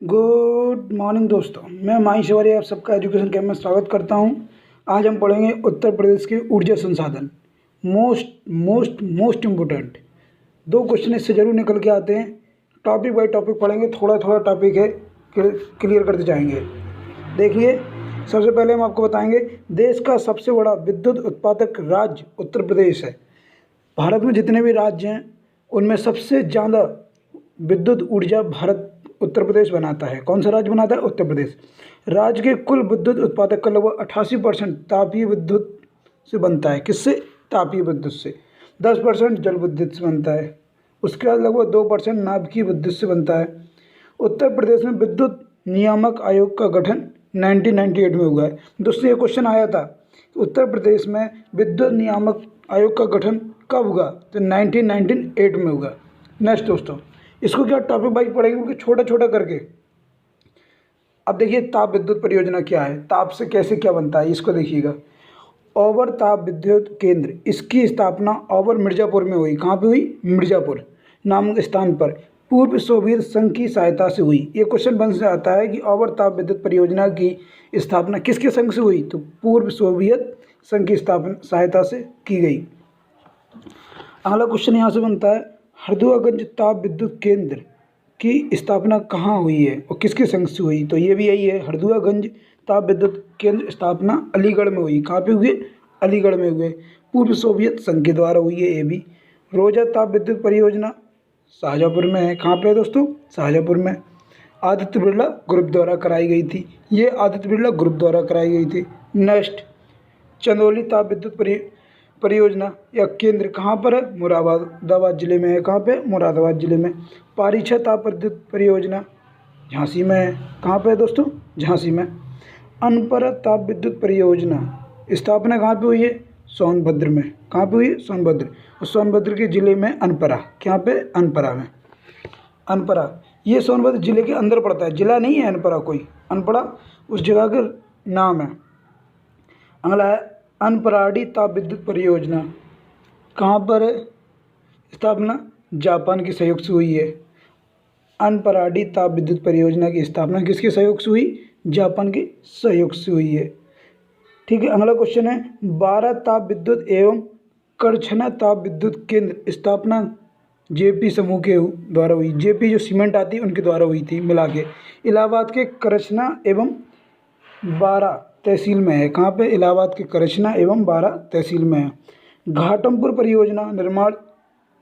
Good morning दोस्तों, मैं माही शवारी आप सबका एजुकेशन कैंप में स्वागत करता हूं। आज हम पढ़ेंगे उत्तर प्रदेश के ऊर्जा संसाधन। मोस्ट इम्पोर्टेंट दो क्वेश्चन इससे जरूर निकल के आते हैं। टॉपिक बाय टॉपिक पढ़ेंगे, थोड़ा थोड़ा टॉपिक है, क्लियर करते जाएंगे। देखिए, सबसे पहले हम आपको बताएंगे देश का सबसे बड़ा विद्युत उत्पादक राज्य उत्तर प्रदेश है। भारत में जितने भी राज्य हैं उनमें सबसे ज़्यादा विद्युत ऊर्जा भारत उत्तर प्रदेश बनाता है। कौन सा राज्य बनाता है? उत्तर प्रदेश। राज्य के कुल विद्युत उत्पादक का लगभग 88% तापीय विद्युत से बनता है। किससे? तापीय विद्युत से। 10% जल विद्युत से बनता है। उसके बाद लगभग 2% नाभिकीय विद्युत से बनता है। उत्तर प्रदेश में विद्युत नियामक आयोग का गठन 1998 में हुआ है। दोस्तों, ये क्वेश्चन आया था, उत्तर प्रदेश में विद्युत नियामक आयोग का गठन कब हुआ? तो 1998 में हुआ। नेक्स्ट दोस्तों, इसको क्या टॉपिक वाइज पढ़ेंगे क्योंकि छोटा छोटा करके। अब देखिए, ताप विद्युत परियोजना क्या है, ताप से कैसे क्या बनता है, इसको देखिएगा। ओवर ताप विद्युत केंद्र, इसकी स्थापना ओवर मिर्ज़ापुर में हुई। कहाँ पे हुई? मिर्ज़ापुर नामक स्थान पर पूर्व सोवियत संघ की सहायता से हुई। ये क्वेश्चन बन जाता है कि ओवर ताप विद्युत परियोजना की स्थापना किसके संघ से हुई? तो पूर्व सोवियत संघ की सहायता से की गई। अगला क्वेश्चन यहाँ से बनता है, हरदुआगंज ताप विद्युत केंद्र की स्थापना कहाँ हुई है और किसके संघ से हुई? तो ये भी यही है, हरदुआगंज ताप विद्युत केंद्र स्थापना अलीगढ़ में हुई। कहाँ पे हुई? अलीगढ़ में हुए, पूर्व सोवियत संघ के द्वारा हुई है। ये भी रोजा ताप विद्युत परियोजना शाहजहाँपुर में है। कहाँ पे है दोस्तों? शाहजहाँपुर में। आदित्य बिरला ग्रुप द्वारा कराई गई थी। ये आदित्य बिरला ग्रुप द्वारा कराई गई थी। नेक्स्ट, चंदौली ताप विद्युत परियोजना या केंद्र कहाँ पर है? मुरादाबाद जिले में है। कहाँ पे? मुरादाबाद जिले में। पारीछा ताप विद्युत परियोजना झांसी में है। कहाँ पे है दोस्तों? झांसी में। अनपरा ताप विद्युत परियोजना स्थापना कहाँ पे हुई है? सोनभद्र में। कहाँ पे हुई है? सोनभद्र। और सोनभद्र के जिले में अनपरा। कहाँ पे? अनपरा में। अनपरा ये सोनभद्र जिले के अंदर पड़ता है, जिला नहीं है अनपरा कोई, अनपरा उस जगह का नाम है। अगला है अनपराडी ताप विद्युत परियोजना, कहाँ पर है स्थापना? जापान के सहयोग से हुई है। अनपराडी ताप विद्युत परियोजना की स्थापना किसके सहयोग से हुई? जापान के सहयोग से हुई है। ठीक है, अगला क्वेश्चन है, 12 ताप विद्युत एवं करछना ताप विद्युत केंद्र स्थापना जेपी समूह के द्वारा हुई। जेपी जो सीमेंट आती है उनके द्वारा हुई थी मिला के। इलाहाबाद के करछना एवं 12 तहसील में है। कहाँ पे? इलाहाबाद के करछना एवं 12 तहसील में है। घाटमपुर परियोजना निर्माण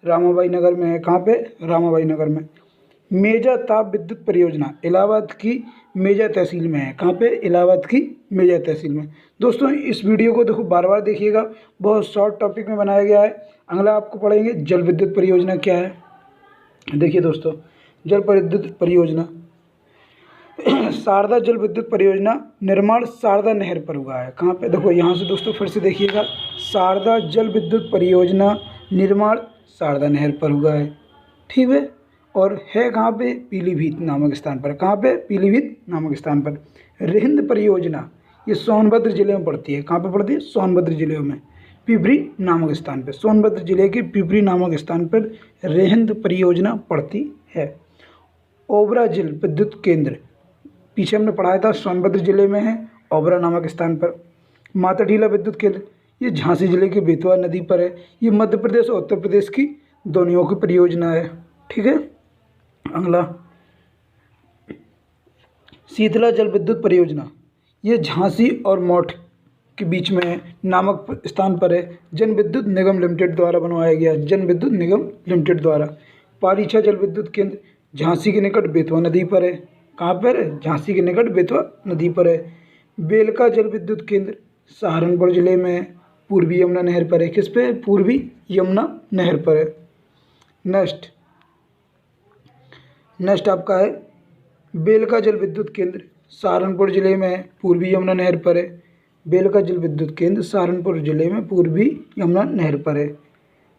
रामाबाई नगर में है। कहाँ पे? रामाबाई नगर में। मेजा ताप विद्युत परियोजना इलाहाबाद की मेजा तहसील में है। कहाँ पे? इलाहाबाद की मेजा तहसील में। दोस्तों, इस वीडियो को देखो, बार बार देखिएगा, बहुत शॉर्ट टॉपिक में बनाया गया है। अगला आपको पढ़ेंगे जल विद्युत परियोजना क्या है। देखिए दोस्तों, जल विद्युत परियोजना शारदा जल विद्युत परियोजना निर्माण शारदा नहर पर हुआ है। कहाँ पे? देखो यहाँ से दोस्तों फिर से देखिएगा, शारदा जल विद्युत परियोजना निर्माण शारदा नहर पर हुआ है। ठीक है, और है कहाँ पे? पीलीभीत नामक स्थान पर। कहाँ पे? पीलीभीत नामक स्थान पर। रिहिंद परियोजना ये सोनभद्र जिले में पड़ती है। कहाँ पे पड़ती है? सोनभद्र जिले में, पिपरी नामक स्थान पर। सोनभद्र जिले के पिपरी नामक स्थान पर रिहिंद परियोजना पड़ती है। ओबरा जल विद्युत केंद्र पीछे हमने पढ़ाया था, सोनभद्र जिले में है, ओबरा नामक स्थान पर। माताटीला विद्युत केंद्र ये झांसी जिले के बेतवा नदी पर है। ये मध्य प्रदेश और उत्तर प्रदेश की दोनों की परियोजना है। ठीक है, अगला शीतला जल विद्युत परियोजना ये झांसी और मौठ के बीच में है, नामक स्थान पर है। जन विद्युत निगम लिमिटेड द्वारा बनवाया गया, जन विद्युत निगम लिमिटेड द्वारा। पारीछा जल विद्युत केंद्र झांसी के निकट बेतवा नदी पर है। कहाँ पर है? झांसी के निकट बेतवा नदी पर है। बेलका जल विद्युत केंद्र सहारनपुर जिले में है, पूर्वी यमुना नहर पर है। किस पे? पूर्वी यमुना नहर पर है। नेक्स्ट आपका है बेलका जल विद्युत केंद्र सहारनपुर जिले में है, पूर्वी यमुना नहर पर है। बेलका जल विद्युत केंद्र सहारनपुर जिले में पूर्वी यमुना नहर पर है।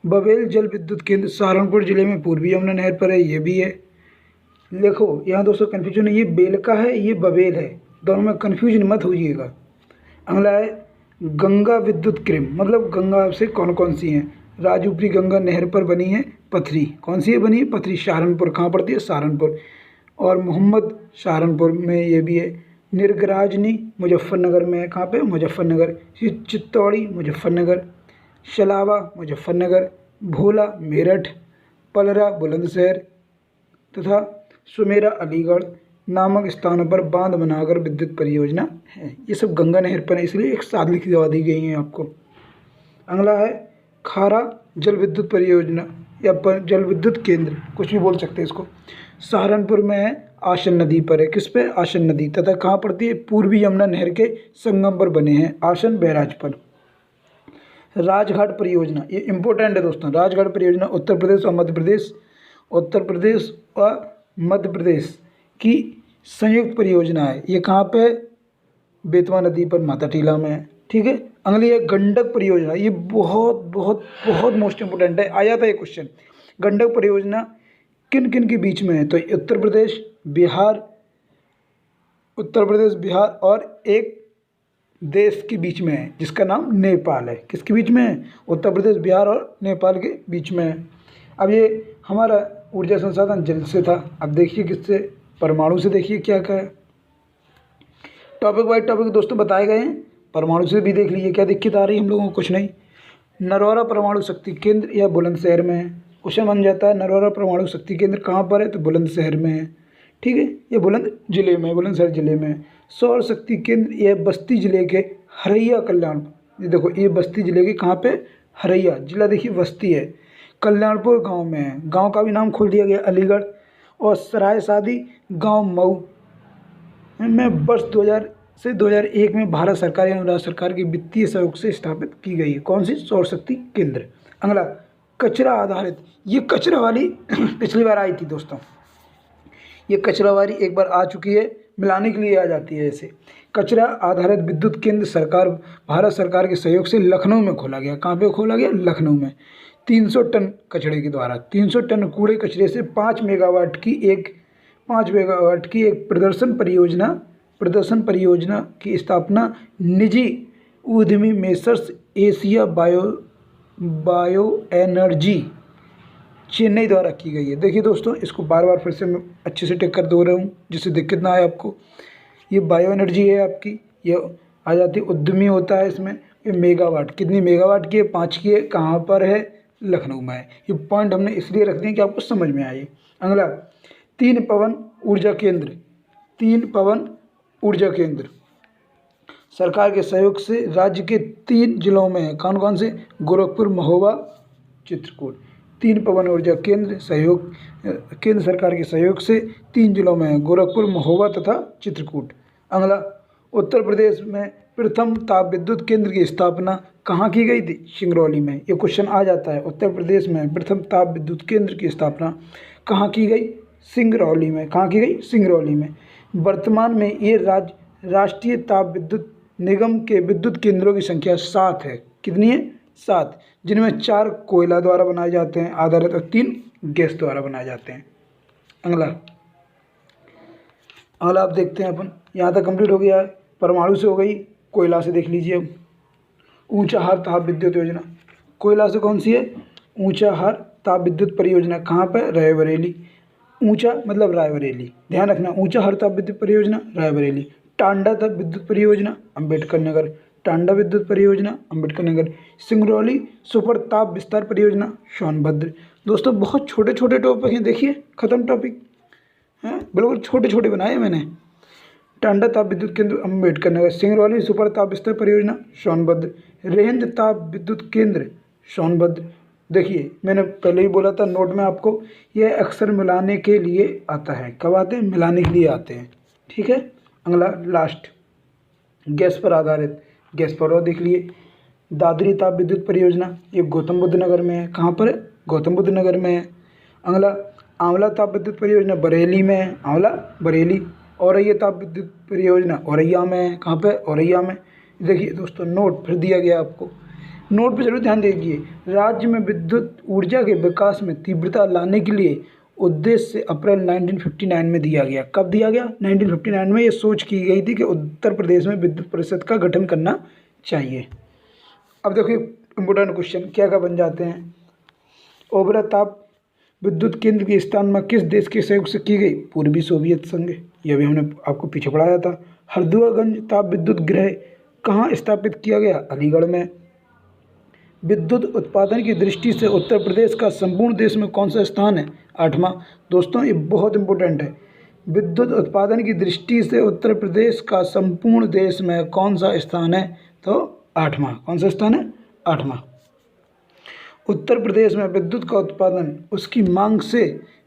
बबेल जल विद्युत केंद्र सहारनपुर जिले में पूर्वी यमुना नहर पर है। ये भी है। देखो यहाँ दोस्तों कन्फ्यूजन है, ये बेलका है, ये बबेल है, दोनों में कन्फ्यूजन मत होइएगा। अगला है गंगा विद्युत क्रिम, मतलब गंगा से कौन कौन सी हैं? राजूपरी गंगा नहर पर बनी है पथरी। कौन सी है बनी है? पथरी। सहारनपुर। कहाँ पड़ती है? सहारनपुर। और मोहम्मद सहारनपुर में ये भी है। निर्गराजनी मुजफ्फरनगर में है, कहाँ पे, मुजफ्फरनगर। चित्तौड़ी मुजफ्फरनगर, शलावा मुजफ्फरनगर, भोला मेरठ, पलरा बुलंदशहर तथा सुमेरा अलीगढ़ नामक स्थानों पर बांध बनाकर विद्युत परियोजना है। ये सब गंगा नहर पर है, इसलिए एक साथ लिखी दवा दी गई है आपको। अगला है खारा जल विद्युत परियोजना या जल विद्युत केंद्र, कुछ भी बोल सकते हैं इसको। सहारनपुर में है, आशन नदी पर है। किस पे, आशन नदी। तथा कहाँ पड़ती है, पूर्वी यमुना नहर के संगम पर बने हैं, आशन बैराज पर। राजघाट परियोजना, ये इंपॉर्टेंट है दोस्तों। राजघाट परियोजना उत्तर प्रदेश और मध्य प्रदेश, उत्तर प्रदेश और मध्य प्रदेश की संयुक्त परियोजना है। ये कहाँ पे है, बेतवा नदी पर, माता टीला में है। ठीक है। अगली है गंडक परियोजना, ये बहुत बहुत बहुत मोस्ट इंपोर्टेंट है, आ जाता है ये क्वेश्चन। गंडक परियोजना किन किन के बीच में है, तो उत्तर प्रदेश बिहार और एक देश के बीच में है जिसका नाम नेपाल है। किसके बीच में है, उत्तर प्रदेश, बिहार और नेपाल के बीच में है। अब ये हमारा ऊर्जा संसाधन जल से था, अब देखिए किससे, परमाणु से। देखिए क्या क्या है, टॉपिक वाइज टॉपिक दोस्तों बताए गए हैं। परमाणु से भी देख लीजिए क्या दिक्कत आ रही है हम लोगों को, कुछ नहीं। नरौरा परमाणु शक्ति केंद्र या बुलंदशहर में है, क्वेश्चन बन जाता है। नरौरा परमाणु शक्ति केंद्र कहाँ पर है, तो बुलंदशहर में है। ठीक है, ये बुलंद जिले में, बुलंदशहर जिले में है। सौर शक्ति केंद्र यह बस्ती जिले के हरैया कल्याण, ये देखो ये बस्ती जिले के कहाँ पे, हरैया जिला, देखिए बस्ती है, कल्याणपुर गांव में है। गांव का भी नाम खोल दिया गया अलीगढ़। और सराय सादी गांव मऊ में वर्ष 2000 से 2001 में भारत सरकार या राज्य सरकार के वित्तीय सहयोग से स्थापित की गई है। कौन सी, सौर शक्ति केंद्र। अगला कचरा आधारित, ये कचरा वाली पिछली बार आई थी दोस्तों, ये कचरा वाली एक बार आ चुकी है, मिलाने के लिए आ जाती है ऐसे। कचरा आधारित विद्युत केंद्र भारत सरकार के सहयोग से लखनऊ में खोला गया। कहाँ पे खोला गया, लखनऊ में। 300 टन कचरे के द्वारा, 300 टन कूड़े कचरे से 5 मेगावाट की एक प्रदर्शन परियोजना की स्थापना निजी उद्यमी messrs Asia bio energy Chennai द्वारा की गई है। देखिए दोस्तों, इसको बार बार फिर से मैं अच्छे से टिक कर दो रहा हूँ जिससे दिक्कत ना आए आपको। ये बायो एनर्जी है आपकी, ये आ जाती है, उद्यमी होता है इसमें। ये मेगावाट, कितनी मेगावाट की है, 5 की है। कहाँ पर है, लखनऊ में है। ये पॉइंट हमने इसलिए रख दिए कि आपको समझ में आए। अगला 3 पवन ऊर्जा केंद्र सरकार के सहयोग से राज्य के 3 जिलों में है। कौन कौन से, गोरखपुर, महोबा, चित्रकूट। 3 पवन ऊर्जा केंद्र केंद्र सरकार के सहयोग से 3 जिलों में है, गोरखपुर, महोबा तथा चित्रकूट। अगला उत्तर प्रदेश में प्रथम ताप विद्युत केंद्र की स्थापना कहाँ की गई थी, सिंगरौली में। ये क्वेश्चन आ जाता है, उत्तर प्रदेश में प्रथम ताप विद्युत केंद्र की स्थापना कहाँ की गई, सिंगरौली में। कहाँ की गई, सिंगरौली में। वर्तमान में ये राष्ट्रीय ताप विद्युत निगम के विद्युत केंद्रों की संख्या 7 है। कितनी है, 7, जिनमें 4 कोयला द्वारा बनाए जाते हैं आधारित और 3 गैस द्वारा बनाए जाते हैं। अगला आप देखते हैं अपन, यहाँ तक कंप्लीट हो गया है। परमाणु से हो गई, कोयला से देख लीजिए अब। ऊंचाहार ताप विद्युत योजना, कोयला से कौन सी है, ऊंचाहार ताप विद्युत परियोजना। कहाँ पर, रायबरेली। ऊंचा मतलब रायबरेली, ध्यान रखना। ऊंचाहार ताप विद्युत परियोजना रायबरेली। टांडा ताप विद्युत परियोजना अम्बेडकर नगर, टांडा विद्युत परियोजना अम्बेडकर नगर। सिंगरौली सुपर ताप विस्तार परियोजना सोनभद्र। दोस्तों बहुत छोटे छोटे टॉपिक हैं, देखिए खत्म टॉपिक हैं, बिल्कुल छोटे छोटे बनाए मैंने। टांडा ताप विद्युत केंद्र अम्बेडकर नगर, सिंगरौली सुपर ताप विस्तार परियोजना सोनभद्र, रेंज ताप विद्युत केंद्र सोनभद्र। देखिए मैंने पहले ही बोला था नोट में आपको, यह अक्सर मिलाने के लिए आता है। कब आते हैं, मिलाने के लिए आते हैं। ठीक है। अगला लास्ट गैस पर आधारित, गैस पर देख लिए, दादरी ताप विद्युत परियोजना, ये गौतम बुद्ध नगर में है। कहाँ पर है, गौतम बुद्ध नगर में है। अगला आंवला ताप विद्युत परियोजना बरेली में है, आंवला बरेली। औरैया ताप विद्युत परियोजना औरैया में है। कहाँ पे, औरैया में। देखिए दोस्तों नोट फिर दिया गया आपको, नोट पे जरूर ध्यान दीजिए। राज्य में विद्युत ऊर्जा के विकास में तीव्रता लाने के लिए उद्देश्य अप्रैल 1959 में दिया गया। कब दिया गया, 1959 में। ये सोच की गई थी कि उत्तर प्रदेश में विद्युत परिषद का गठन करना चाहिए। अब देखिए इम्पोर्टेंट क्वेश्चन क्या क्या बन जाते हैं। ओबरा ताप विद्युत केंद्र की स्थापना किस देश के सहयोग से की गई? पूर्वी सोवियत संघ। यह भी हमने आपको पीछे पढ़ाया था। हरदुआगंज ताप विद्युत गृह कहाँ स्थापित किया गया? अलीगढ़ में। विद्युत उत्पादन की दृष्टि से उत्तर प्रदेश का संपूर्ण देश में कौन सा स्थान है? 8वां। दोस्तों ये बहुत इंपॉर्टेंट है। विद्युत उत्पादन की दृष्टि से उत्तर प्रदेश का संपूर्ण देश में कौन सा स्थान है? तो 8वां। कौन सा स्थान है? 8वां। उत्तर प्रदेश में विद्युत का उत्पादन उसकी मांग से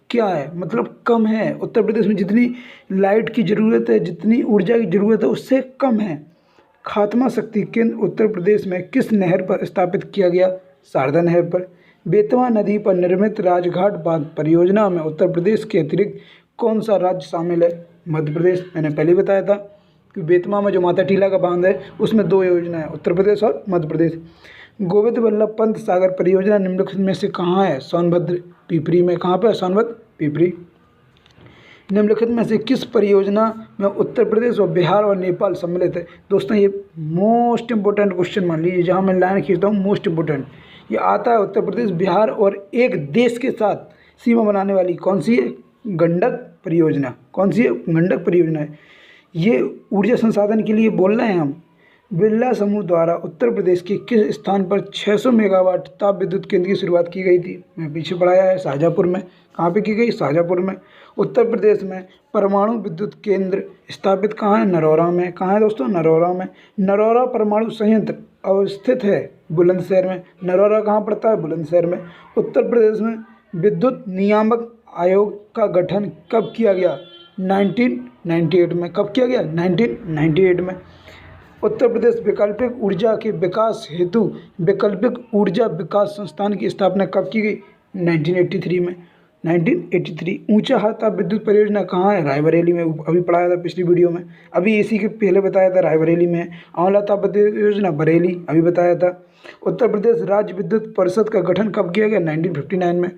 क्या है, मतलब कम है। उत्तर प्रदेश में जितनी लाइट की ज़रूरत है, जितनी ऊर्जा की ज़रूरत है, उससे कम है। खात्मा शक्ति केंद्र उत्तर प्रदेश में किस नहर पर स्थापित किया गया? शारदा नहर पर। बेतवा नदी पर निर्मित राजघाट बांध परियोजना में उत्तर प्रदेश के अतिरिक्त कौन सा राज्य शामिल है? मध्य प्रदेश। मैंने पहले बताया था कि बेतवा में जो माता टीला का बांध है उसमें 2 योजना है, उत्तर प्रदेश और मध्य प्रदेश। गोविंद वल्लभ पंत सागर परियोजना निम्नलिखित में से कहाँ है? सोनभद्र पिपरी में। कहाँ पर? सोनभद्र पिपरी। निम्नलिखित में से किस परियोजना में उत्तर प्रदेश और बिहार और नेपाल सम्मिलित है? दोस्तों ये मोस्ट इंपोर्टेंट क्वेश्चन मान लीजिए, जहाँ मैं लाइन खींचता हूँ मोस्ट इंपोर्टेंट। ये आता है उत्तर प्रदेश, बिहार और एक देश के साथ सीमा बनाने वाली कौन सी है? गंडक परियोजना। कौन सी है? गंडक परियोजना है। ये ऊर्जा संसाधन के लिए बोल रहे हैं हम। बिरला समूह द्वारा उत्तर प्रदेश के किस स्थान पर 600 मेगावाट ताप विद्युत केंद्र की शुरुआत की गई थी? मैं पीछे पढ़ाया है, शाहजहाँपुर में। कहाँ पे की गई? शाहजहाँपुर में। उत्तर प्रदेश में परमाणु विद्युत केंद्र स्थापित कहाँ है? नरौरा में। कहाँ है दोस्तों? नरौरा में। नरौरा परमाणु संयंत्र अवस्थित है बुलंदशहर में। नरौरा कहाँ पड़ता है? बुलंदशहर में। उत्तर प्रदेश में विद्युत नियामक आयोग का गठन कब किया गया? 1998 में। कब किया गया? 1998 में। उत्तर प्रदेश वैकल्पिक ऊर्जा के विकास हेतु वैकल्पिक ऊर्जा विकास संस्थान की स्थापना कब की गई? 1983 में। 1983। ऊंचा ताप विद्युत परियोजना कहाँ है? रायबरेली में। अभी पढ़ाया था पिछली वीडियो में। अभी इसी के पहले बताया था रायबरेली में। आंवला ताप विद्युत योजना बरेली, अभी बताया था। उत्तर प्रदेश राज्य विद्युत परिषद का गठन कब किया गया? 1959 में।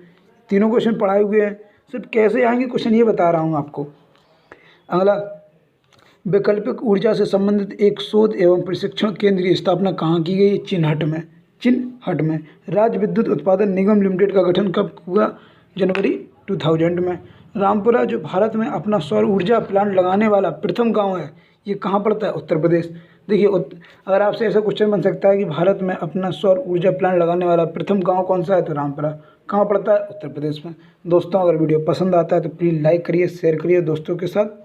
तीनों क्वेश्चन पढ़ाए हुए हैं, सिर्फ कैसे आएंगे क्वेश्चन ये बता रहा हूँ आपको। अगला, वैकल्पिक ऊर्जा से संबंधित एक शोध एवं प्रशिक्षण केंद्र की स्थापना कहाँ की गई? चिनहट में। चिनहट में। राज्य विद्युत उत्पादन निगम लिमिटेड का गठन कब हुआ? जनवरी 2000 में। रामपुरा जो भारत में अपना सौर ऊर्जा प्लांट लगाने वाला प्रथम गांव है, ये कहाँ पड़ता है? उत्तर प्रदेश। देखिए अगर आपसे ऐसा क्वेश्चन बन सकता है कि भारत में अपना सौर ऊर्जा प्लांट लगाने वाला प्रथम गांव कौन सा है, तो रामपुरा। कहाँ पड़ता है? उत्तर प्रदेश में। दोस्तों अगर वीडियो पसंद आता है तो प्लीज़ लाइक करिए, शेयर करिए दोस्तों के साथ।